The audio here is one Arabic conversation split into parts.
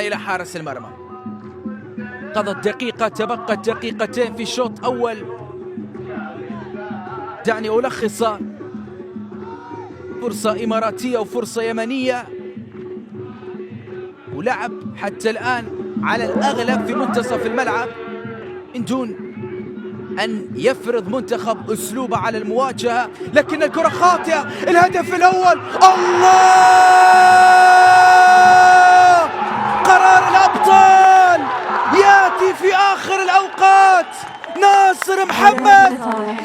إلى حارس المرمى. قضت دقيقة، تبقت دقيقتين في شوط أول. دعني ألخص: فرصة إماراتية وفرصة يمنية، ولعب حتى الآن على الأغلب في منتصف الملعب من دون أن يفرض منتخب أسلوبه على المواجهة. لكن الكرة خاطئة. الهدف الأول، الله! قرار الأبطال يأتي في آخر الأوقات. ناصر محمد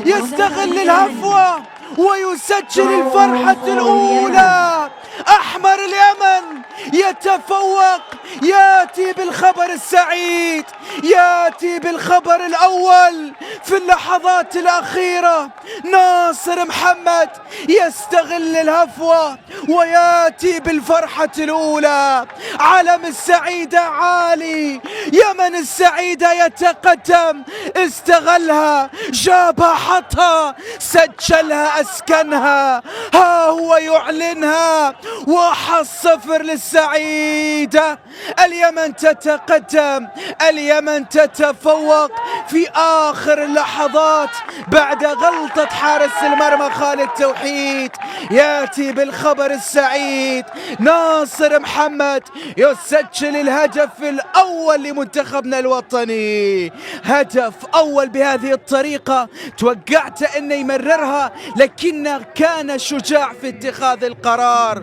يستغل الهفوة ويسجل الفرحة الأولى. أحمر اليمن يتفوق، يأتي بالخبر السعيد، يأتي بالخبر الأول في اللحظات الأخيرة. ناصر محمد يستغل الهفوة ويأتي بالفرحة الأولى. علم السعيدة عالي، يمن السعيدة يتقدم، استغلها، جابها، حطها، سجلها، أسكنها، ها هو يعلنها. 1-0 للسعيدة. اليمن تتقدم، اليمن تتفوق في آخر اللحظات بعد غلطة حارس المرمى خالد توحيد. يأتي بالخبر السعيد، ناصر محمد يسجل الهدف الأول لمنتخبنا الوطني. هدف أول بهذه الطريقة، توقعت أنه يمررها لكنه كان شجاع في اتخاذ القرار.